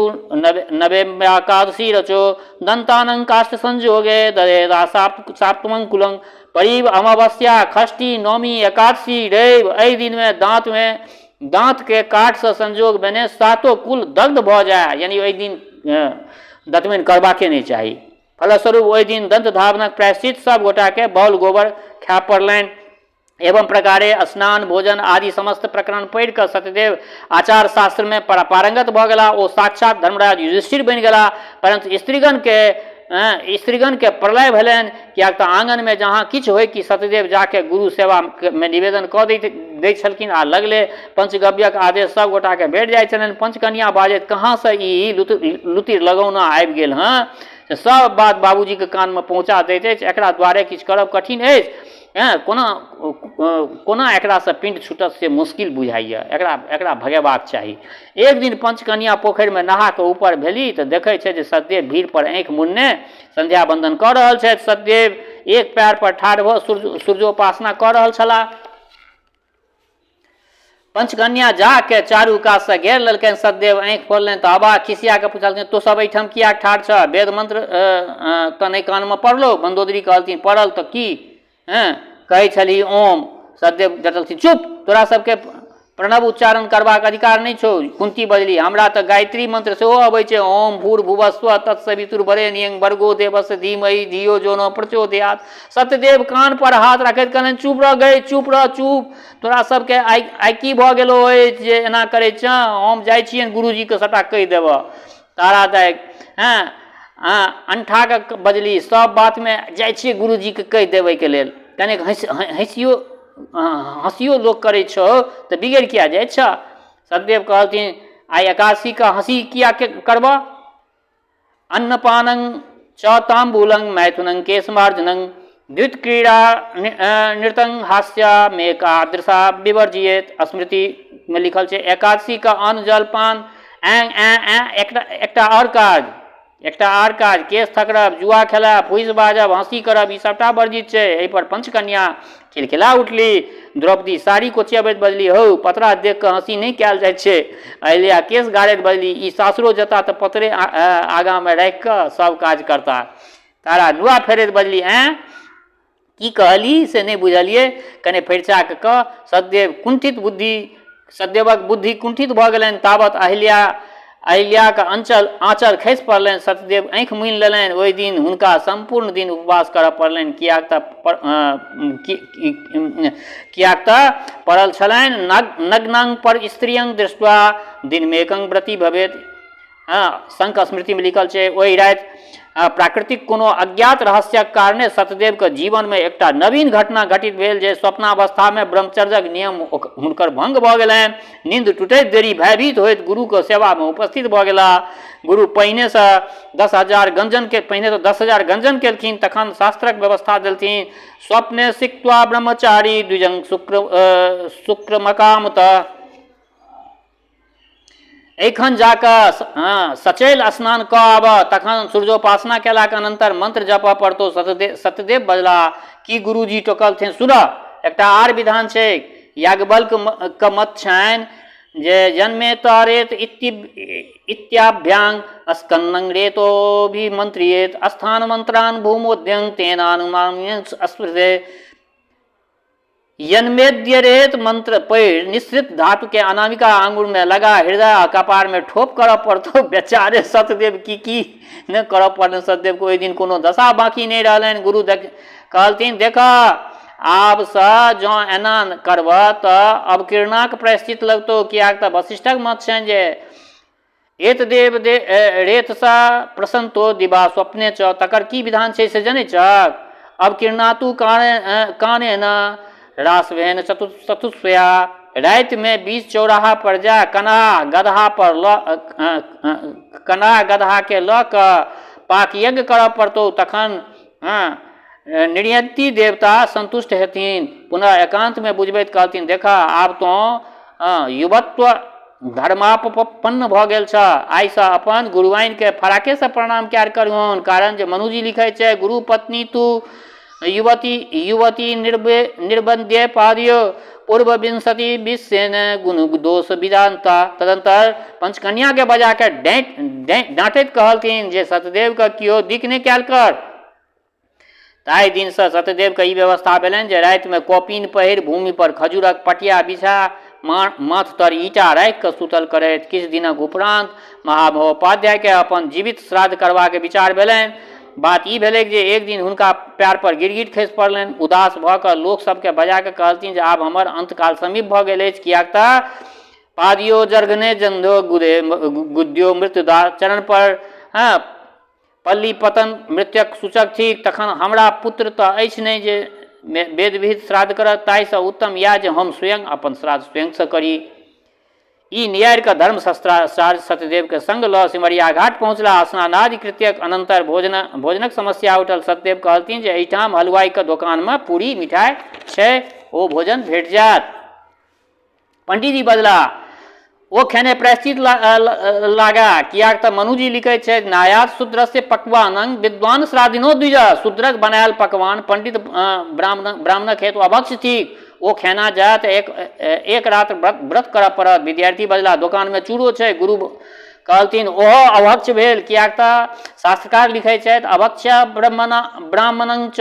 [SPEAKER 1] नवेम्याकादशी रचो दंतानं काष्ठ संयोगे दरेदा साप्तमंकुलं परिव अमावस्या खष्टी नौमी एकादशी रवि। एहि दिन में दांत के काठ से संजोग बने सातों कुल दग्ध भ जाए, यानी ओहि दिन दतमनि करबाके नहीं चाही। फलस्वरूप ओहि दिन दंत धावनक प्रायश्चित सब गोटा के बौल गोबर खाय पड़लनि। एवं प्रकारे स्नान भोजन आदि समस्त प्रकरण पढ़ि कऽ सत्यदेव आचार शास्त्र में पारंगत भ गेला। ओ साक्षात धर्मराज युधिष्ठिर बनि गेला। परंतु स्त्रीगण के प्रलय भेलनि, कियाक तऽ आंगन में जहाँ किछु होय कि सत्यदेव जाके गुरु सेवा में निवेदन कऽ दै छलखिन आ लगले पंचगव्यक आदेश सब गोटा के भेट जाइ छलनि। पंचकन्या बाजैत कहाँ से ई लुतिर लगौना आबि गेल हँ, सब बात बाबूजी के कान में पहुँचा दैत अछि। एकरा द्वारे किछु करब कठिन अछि, कोना एकरा से पिंड छूटत से मुश्किल बुझाइए, एकरा भगेबाक चाही। एक दिन पंचकन्या पोखरि में नहा के ऊपर भेली तऽ देखै छै जे सत्यदेव भीड़ पर आँखि मुनने संध्या वंदन कऽ रहल छथि। सत्यदेव एक पैर पर ठाढ़ भऽ सूर्योपासना कऽ रहल छलाह। पंचकन्या जाके चारू कात से घेर लेलकनि। सत्यदेव आँखि खोललनि तऽ आबा खिसिया के पूछलखिन तो सब एहिठाम किया ठाढ़ छ, वेद मंत्र तऽ नहि कान में पढ़लो। मंदोदरी कहलथिन पढ़ल तऽ की कहै छली ओम। सत्यदेव डटलथिन चुप, तोरा सबके प्रणव उच्चारण करबाक अधिकार नहीं छौ। कुंती बजली हमरा तऽ गायत्री मंत्र सेहो अबै छै, ओम भूर्भुवस्व तत्सवितुर्वरेण्यं भर्गो देवस्य धीमहि धियो जो न प्रचोदयात्। सत्यदेव कान पर हाथ रखैत कहलनि चुप रह गई, चुप रह चुप, तोरा सबके आइ की भऽ गेलो अछि जे एना करै छ। हम जाइ छियनि गुरुजी के सबटा कहि देबऽ। तारा दाइ अंठा के बजली सब बात में जाइ छियै गुरुजी के कहि देबै के लेल। कनेक हंसियो लोक करै छौ तऽ बिगड़ किया जाइ छ। सत्यदेव कहलथिन आइ एकादशी का हंसी किया करबह। अन्नपानं च तांबूलं मैथुनं केशमार्जनं द्युत क्रीड़ा नृतं हास्य मेकादृशा विवर्जियेत। स्मृति में लिखल छै एकादशी का अन्न जलपान एकटा और काज केस थकड़ब, जुआ खेलब, फुइस बाजब, हंसी करब, ई सबटा वर्जित छै। एहि पर पंचकन्या खिलखिला उठली। द्रौपदी साड़ी कोचियाबैत बजली हौ पतरा देख कऽ हंसी नहीं कयल जाइ छै। अहिल्या केस गाड़ैत बजली ई सासुरो जता तऽ पतरे आगा में राखि कऽ सब काज करता। तारा नुआ फेरैत बजली की कहली से नहीं बुझलिए, कने फरिचा के कह। सत्यदेवक बुद्धि कुंठित भऽ गेलनि। तावत अहिल्या के आंचल खसि पड़लनि। सत्यदेव आँखि मुनि लेलनि। ओहि दिन हुनका संपूर्ण दिन उपवास करऽ पड़लनि, कियाक तऽ पड़ल छलनि नग्नं पर स्त्रियं दृष्ट्वा दिनमेकं व्रती भवेत। शंख स्मृति में लिखल छै ओहि राति प्राकृतिक कोनो अज्ञात रहस्यक कारणे सत्यदेव के जीवन में एकटा नवीन घटना घटित भेल जे स्वप्नावस्था में ब्रह्मचर्यक नियम हुनकर भंग भऽ गेलनि। नींद टूटैत देरी भयभीत होइत गुरु के सेवा में उपस्थित भऽ गेला। गुरु पहिने से 10,000 गंजन केलखिन, तखन शास्त्रक व्यवस्था देलथिन। स्वप्ने सिक्त्वा ब्रह्मचारी द्विजं शुक्र मकामत। एखन जाकर सचैल स्नान कऽ आबऽ, तखन सूर्योपासना केला के अनंतर मंत्र जपऽ पड़तो। सत्यदेव बजला की गुरुजी टोकलथिन सुनऽ एकटा आर विधान छै। याज्ञवल्क के मत छनि जे जन्मे तारेत इत्याभ्यां स्कन्नं रेतोभिमंत्रियेत स्थान मंत्रान भूमोद्यं तेनानुमान्यं स्पृशे। यन्मेद्यरेत मंत्र पैर निश्चित धातु के अनामिका आंगुर में लगा, हृदय कपार में ठोप कर पड़तो। बेचारे सतदेव की न कर पड़न। सतदेव को ओहि दिन कोनो दशा बाकी नहीं रहलन। गुरु कहलथिन देखा आब से जँ एना करब तऽ अवकीर्णाक प्रायश्चित लगतौ। कियाक तऽ वशिष्ठक मत छनि जे एत देव रेतसा प्रसन्तो दिवा स्वप्ने च। तकर की विधान छै से जनै छक। अवकीर्णातु काने न रासवेन चतुष्वया। राति में बीच चौराहा पर जा कनाह गदहा के लऽ कऽ पाक यज्ञ करऽ पड़तौ। तखन निर्यति देवता संतुष्ट हेथिन। पुनः एकांत में बुझबैत कहथिन देखा आब तो युवत्व धर्मापन्न भऽ गेल छ। आइ से अपन गुरुआइन के फराके से प्रणाम कैल करियौन। कारण जे मनुजी लिखै छै गुरु पत्नी तू युवती निर्बंध्य पादियो पूर्व विंशति विश्वेन गुण दोष विदानता। तदंतर पंचकन्या के बजा के डांटैत कहलथिन जे सतदेव के कियो दिक नहि कैल कर। ताहि दिन से सतदेव के ई व्यवस्था भेलनि जे राति में कौपीन पहिर भूमि पर खजूरक पटिया बिछा माथ तर ईटा राखि कऽ सुतल करैत। किछु दिनक उपरांत महामहोपाध्याय के अपन जीवित श्राद्ध करबाक विचार भेलनि। बात ई भेलै जे एक दिन हुनका पैर पर गिरगिट खसि पड़लनि। उदास भऽ कऽ लोक सबके बजा कऽ कहलथिन जे आब हमर अंतकाल समीप भऽ गेल अछि। कियाक तऽ पादियो जर्गने जंधो गुद्यो मृत्युदा चरण पर पल्ली पतन मृत्यक सूचक थिक। तखन हमरा पुत्र तऽ अछि नहि जे वेद विहित श्राद्ध करत। ताहिसँ उत्तम इएह जे हम स्वयं अपन श्राद्ध स्वयं से करी। ई नियार के धर्म शास्त्राचार्य सत्यदेव के संग लऽ सिमरिया घाट पहुँचला। स्नानादि कृत्यक अनंतर भोजनक समस्या उठल। सत्यदेव कहलथिन जे एहिठाम हलवाई के दोकान में पूरी मिठाई छै, ओ भोजन भेट जायत। पंडित जी बजला ओ खेने प्रायश्चित लागा। कियाक तऽ मनुजी लिखै छै नायात शूद्र से पकवान विद्वान श्राद्धिनो द्विज। शूद्रक बनायल पकवान पंडित ब्राह्मणक हेतु अभक्ष थिक। ओ खेना जात एक रात व्रत करऽ पड़त। विद्यार्थी बजला दोकान में चूड़ो छै। गुरु कहलथिन ओहो अभक्ष भेल। कियाक तऽ शास्त्रकार लिखै छथि अभक्ष ब्राह्मणं च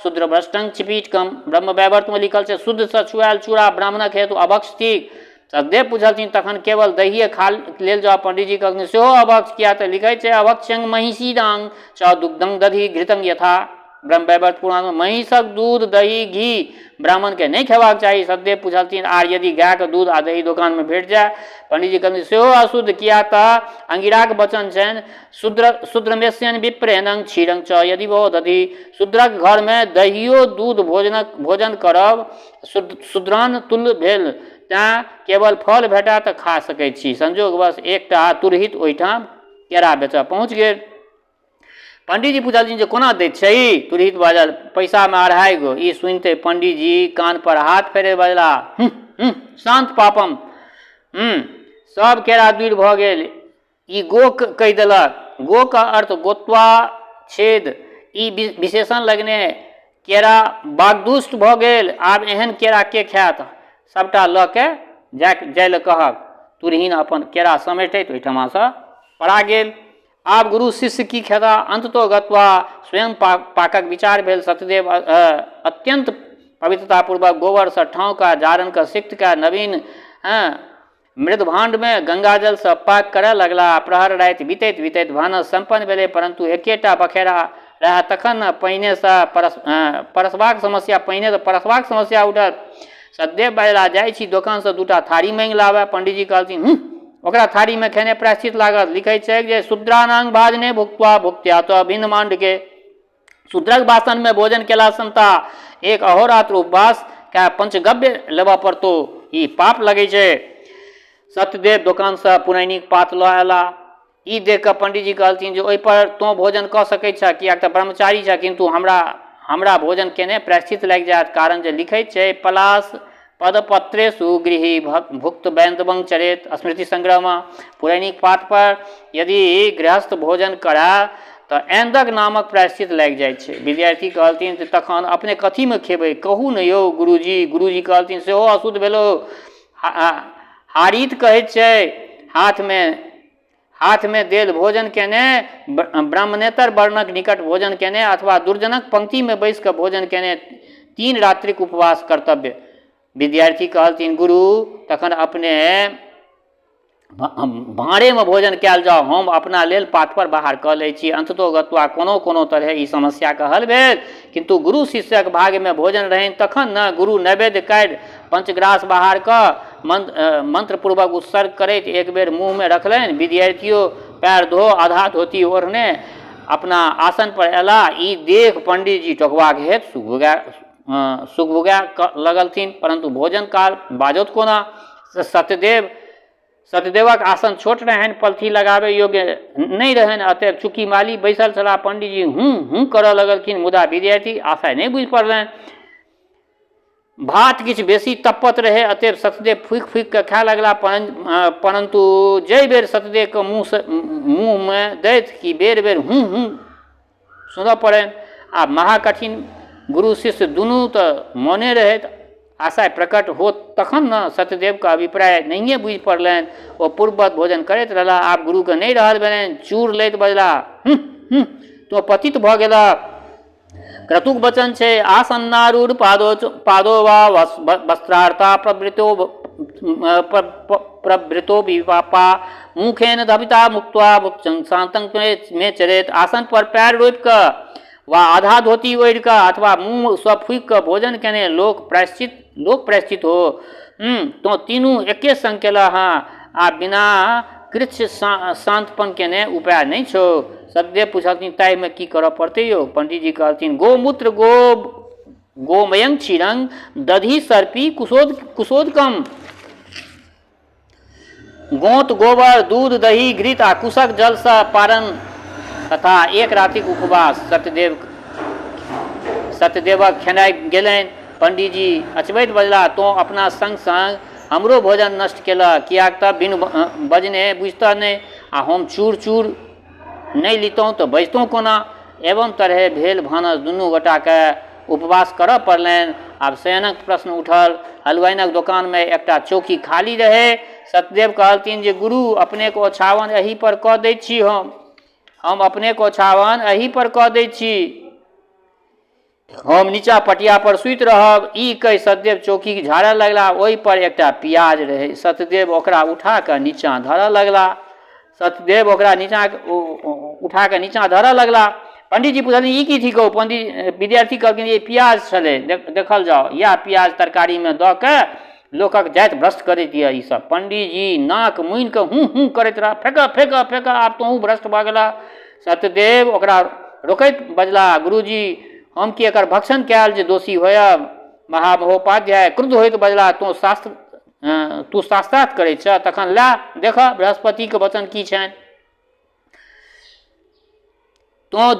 [SPEAKER 1] शूद्र भ्रष्टं चिपीटकम। ब्रह्म वैवर्त में लिखल छै शुद्ध से छुआल चूड़ा ब्राह्मणक हेतु अभक्ष थिक। सतदेव पूछलथिन तखन केवल दहिए खा लेल जाओ। पंडित जी कहलथिन सेहो अभक्ष। किया तऽ लिखै छै अभक्षं महिषी डांग च दुग्धं दधि घृतं यथा। ब्रह्म वैवर्त पुराण में महिषक दूध दही घी ब्राह्मण के नहीं खेबाक चाही। सतदेव पूछलथिन आर यदि गाय के दूध आ दही दोकान में भेट जाए। पंडित जी कहलथिन सेहो अशुद्ध। किया तऽ अंगिराक वचन छनि शूद्रमेस्यन विप्रेणं क्षीरं च यदि वो दधि। शूद्रक घर में दहियो दूध भोजन करब शूद्रान तुल्य भेल। तैं केवल फल भेटा तऽ खा सकैत छी। संजोगवश एकटा तुरहित ओहिठाम केरा बेचऽ पहुँच गेल। पंडित जी पूछलथिन जे कोना दैत छै ई। तुरहित बाजल पैसा में 2.5 गो। ई सुनते पंडित जी कान पर हाथ फेरे बजला शांत पापम। सब केरा दूर भऽ गेल। ई गो कहि देलक। गो का अर्थ गोत्वा छेद। ई विशेषण लगने केरा बागदुष्ट भऽ गेल। आब एहन केरा के खायत। सबटा लऽ के जाय लए कहक। तुरहीन अपन केरा समेटैत ओहिठमा से पड़ा गेल। आब गुरु शिष्य की खेता। अंततो गत्वा स्वयं पाकक विचार भेल। सत्यदेव अत्यंत पवित्रतापूर्वक गोबर से ठाव का जारन का सिक्त का नवीन मृदभांड में गंगाजल से पाक करय लगला। प्रहर राति बीतैत बीतैत भानस संपन्न भेलै। परंतु एकेटा बखेरा रहे। तखन पहिने से परसबाक समस्या उठल। सतदेव बजला जाइ छी दोकान से 2टा थारी मांगि लाबे। पंडित जी कहलथिन ओकरा थारी में खेने प्रायश्चित लागत। लिखै छै जे शूद्रानांग भाजने भुक्त्वा भुक्त्या तो भिन्न मांड के। शूद्रक वासन में भोजन केला संता एक अहोरात्र उपवास के पंचगव्य लेबऽ पड़तो। ई पाप लगै छै। सत्यदेव दोकान से पुरैनिक पात लऽ अयला। ई देख कऽ पंडित जी कहलथिन जे ओहि पर तो भोजन कऽ सकैत छह। कियाक तऽ ब्रह्मचारी छह। किंतु हमरा भोजन केने प्रायश्चित लागि जायत। कारण जे लिखै छै पलाश पदपत्रेषु गृही भुक्त बैंदवं चरेत। स्मृति संग्रह में पुरैनिक पात पर यदि गृहस्थ भोजन कराय तऽ ऐंदक नामक प्रायश्चित लागि जाइ छै। विद्यार्थी कहलथिन तखन अपने कथी में खेबै कहू ने यौ गुरुजी। गुरुजी कहलथिन सेहो अशुद्ध भेलो। हारीत कहैत छै हाथ में देल भोजन केने ब्राह्मणेतर वर्णक निकट भोजन केने अथवा दुर्जनक पंक्ति में बैस कऽ भोजन केने 3 रात्रिक उपवास कर्तव्य। विद्यार्थी कहलथिन गुरु तखन अपने भाँड़े में भोजन कयल जाओ, हम अपना लेल पात पर बाहर कऽ लै छी। अंततोगत्वा कोनो कोनो तरहे ई समस्या के हल भेल, किंतु गुरु शिष्यक भाग्य में भोजन रहनि तखन न गुरु नैवेद्य काटि पंचग्रास बाहर कऽ मंत्र पूर्वक उत्सर्ग करैत एक बेर मुँह में रखलनि। विद्यार्थियों पैर धो आधा धोती ओढ़ने अपना आसन पर अयला। ई देख पंडित जी टोकबाक हेतु सुगबुगा लगलथिन, परंतु भोजन काल बाजत कोना। सत्यदेवक आसन छोट रहनि, पलथी लगाबे योग्य नहीं रहनि, अतएव चूँकि माली बैसल छलाह, पंडित जी हूँ करऽ लगलखिन। मुदा विद्यार्थी आशय नहीं बुझि पड़लनि। भात किछु बेसी तपत रहे, अतएव सत्यदेव फूक फूक के खाए लगला। परंतु जै बेर सत्यदेव के मुँह में दैत कि बेर बेर हूँ सुनऽ पड़नि। आ महाकठिन गुरु शिष्य दुनू तऽ मौने रहैत। आशय प्रकट हो तखन न सत्यदेव का अभिप्राय नहिए बुझि पड़लनि। ओ पूर्ववत भोजन करैत रहला, आब गुरु के नहीं रहल भेलनि। चूर लैत बजला, तो पतित भऽ गेला। क्रतुक वचन छै, आसन्नारूढ़ पादो वा वस्त्रार्था प्रवृतो विपापा मुखेन धविता मुक्त्वा शांतं में चरेत। आसन पर पैर रोपि कऽ वा आधा धोती ओढ़ि कऽ अथवा मुँह सँ फूकि कऽ भोजन केने लोक प्रायश्चित हो। तो तीनू एके संग केला हाँ, आ बिना कृच्छ शांतपन केने उपाय नहीं छो। सत्यदेव पूछलथिन ताहि में की करऽ पड़तै यौ? पंडित जी कहलथिन गोमूत्र गोमयं क्षीरं दधि सर्पी कुशोदकम। गोंत गोबर दूध दही घृत आ कुशक जल सँ पारण तथा एक रातिक उपवास। सत्यदेवक खेनाइ गेलनि। पंडित जी अचबैत बजला, तो अपना संग संग हमरो भोजन नष्ट केला, कियाक तऽ बिन बजने बुझतऽ नहीं, आ हम चूर चूर नहीं लितौं तऽ बजतौं कोना। एवं तरहे भेल भानस दुनू गोटा के उपवास करऽ पड़लनि। आब शयनक प्रश्न उठल। हलवाइनक दोकान में एकटा चौकी खाली रहे। सत्यदेव कहलथिन जे गुरु अपने को ओछावन एही पर कऽ दै छी, हम अपने को ओछावन एही पर कऽ दै छी, हम नीचा पटिया पर सुति रहब। ई कहि सत्यदेव चौकी झाड़ऽ लगला। ओहि पर एकटा पियाज रहे। सत्यदेव ओकरा उठा कऽ नीचाँ धरऽ लगला। उठा कऽ नीचाँ धरऽ लगला। पंडित जी पूछलनि ई की थिकौ? विद्यार्थी कहलखिन ये पियाज छलै, देखल जाओ, या पियाज तरकारी में दऽ के लोकक जाति भ्रष्ट करैत यऽ ई सब। पंडित जी नाक मुनि कऽ हूँ करैत रहा, फेंकऽ आब तोहूँ भ्रष्ट भऽ गेला। सत्यदेव ओकरा रोकैत बजला, गुरुजी हम की एकर भक्षण कयल जे दोषी होयब? महामहोपाध्याय क्रुद्ध होइत बजला, तू शास्त्रार्थ करै छ, तखन ला देख बृहस्पति के वचन की छनि। तो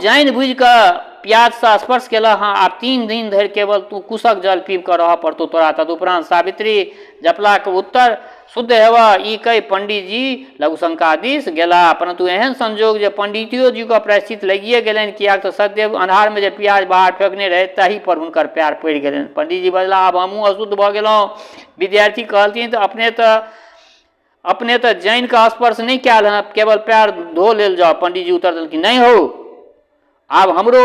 [SPEAKER 1] जानि बुझि कऽ प्याज से स्पर्श केला हाँ, आब 3 दिन धरि केवल तू कुशक जल पीब कऽ रहऽ पड़तौ तोरा। तदुपरांत सावित्री जपला के उत्तर शुद्ध हेवा। ई कहि पंडित जी लघुशंका दिस गेला। परंतु एहन संजोग जे पंडितियो जी को प्रायश्चित लगिए गेलनि, कियाक तऽ सत्यदेव अन्हार में जे प्याज बाहर फेंकने रहे ताहि पर हुनकर पैर पड़ि गेलनि। पंडित जी बजला, आब हमहूँ अशुद्ध भऽ गेलहुँ। विद्यार्थी कहलथिन तऽ अपने तऽ जानि कऽ स्पर्श नहीं कयल हँ, केवल पैर धो लेल जाओ। पंडित जी उत्तर देलखिन नहीं हो, आब हमरो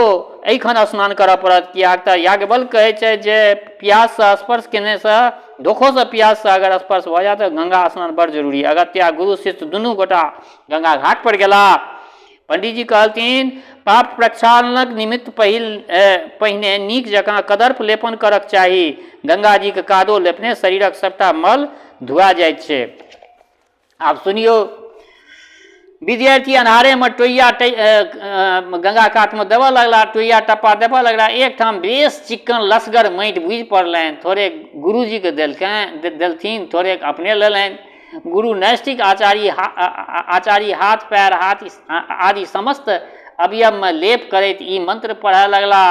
[SPEAKER 1] एखन स्नान करऽ पड़त, कियाक तऽ याज्ञवल्क्य कहै छै जे प्यास से स्पर्श केने से धोखो से प्यास से अगर स्पर्श भऽ जाए तऽ गंगा स्नान बड़ जरूरी। अगत्या गुरु शिष्य दुनू गोटा गंगा घाट पर गेला। पंडित जी कहलथिन पाप प्रक्षालनक निमित्त पहिने नीक जकाँ कदर्प लेपन करक चाही। गंगा जी के कादो लेपने शरीरक सबटा मल धुआ जाइत छै। आब सुनियो, विद्यार्थी अन्हारे में टोइया गंगा कात में देवऽ लगला, टोइया टप्पा देवऽ लगला। एक ठाम बेस चिक्कन लसगर माटि बुझि पड़लनि। थोड़े गुरु जी के देलथिन, थोड़े अपने लेलनि। गुरु नैष्ठिक आचारी हाथ पैर आदि समस्त अवयव में लेप करैत ई मंत्र पढ़य लगला।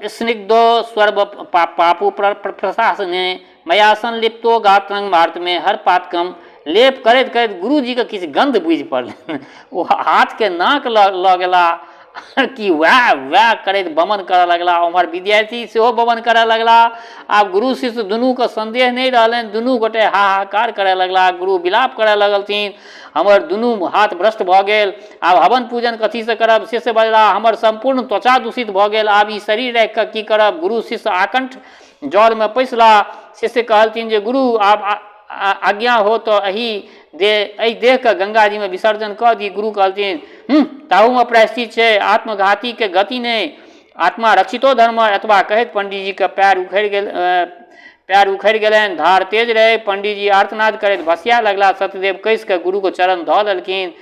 [SPEAKER 1] स्निग्धो स्वर्भ पापु प्रशासने मया संलिप्तो गात्रंग मार्त में हर पातकम। लेप करैत करैत गुरु जी के किछु गंध बुझि पड़लनि। ओ हाथ के नाक लऽ गेला कि वएह वएह करैत बमन करऽ लगला। उम्हर विद्यार्थी सेहो बमन करऽ लगला। आब गुरु शिष्य दुनूके संदेह नहीं रहलनि, दुनू गोटे हाहाकार करऽ लगला, गुरु विलाप करऽ लगलथिन, हमर दुनू हाथ भ्रष्ट भऽ गेल, आब हवन पूजन कथी से करब। शिष्य बजला हमर संपूर्ण त्वचा दूषित भऽ गेल, आब ई शरीर राखि कऽ की करब। गुरु शिष्य आकंठ जलमे पैसला। शिष्य कहलथिन जे गुरु आब आज्ञा हो तो एहि देहके गंगा जी में विसर्जन कऽ दी। गुरु कहलथिन ताहूमे प्रायश्चित छै, आत्मघाती के गति नहीं, आत्मा रक्षितो धर्म। एतबा कहैत पंडित जी के पैर उखड़ि गेलनि, धार तेज रहे। पंडित जी आर्तनाद करैत भसिया लगला। सत्यदेव कस के गुरु को चरण धऽ लेलखिन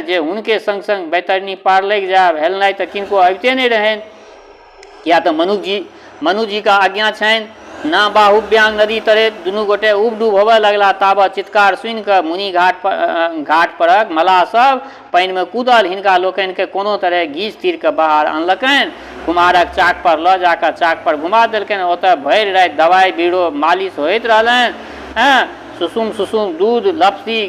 [SPEAKER 1] जे हुनके संग संग बैतरनी पार लागि जायब। हेलनाइ तऽ किनको अबिते नहीं रहनि, किया तऽ मनु जी का आज्ञा छनि। ना बाहुव्यांग नदी तरे दुनू गोटे उब डूब होबऽ लगला। ताबा चित्कार सुनि कऽ मुनि घाट परक मल्लाह सब पानि में कूदल, हिनका लोकनि के कोनो तरह घीच तीर के बाहर अनलकनि। कुम्हारक चाक पर लऽ जाकऽ चाक पर घुमा देलकनि। ओतऽ भरि राति दवाई बीरो मालिश होइत रहलनि। सुसुम दूध लपसी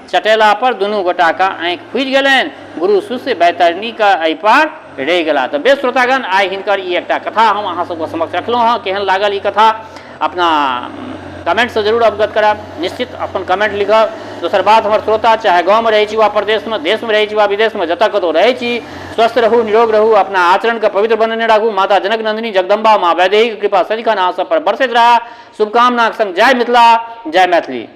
[SPEAKER 1] चटेला पर दुनू गोटा का आँखि फूटि गेलनि। गुरु शिष्य बैतरनी का एहि पार रहि गेला। तऽ बेस श्रोतागण, आइ हिनकर ई एकटा कथा हम अहाँ सबके समक्ष रखलहुँ हँ। केहन लागल ई कथा अपना कमेंट से जरूर अवगत करायब, निश्चित अपन कमेंट लिखब। दोसर बात, हमर श्रोता चाहे गाँव में रहै छी वा प्रदेश में, देश में रहै छी वा विदेश में, जतऽ कतौ रहै छी, स्वस्थ रहू, निरोग रहू, अपना आचरण के पवित्र बनेने राखू। माता जनक नंदिनी जगदम्बा माँ वैदेही के कृपा सदिखन अहाँ सब पर बरसैत रहा। शुभकामनाक संग जय मिथिला, जय मैथिली।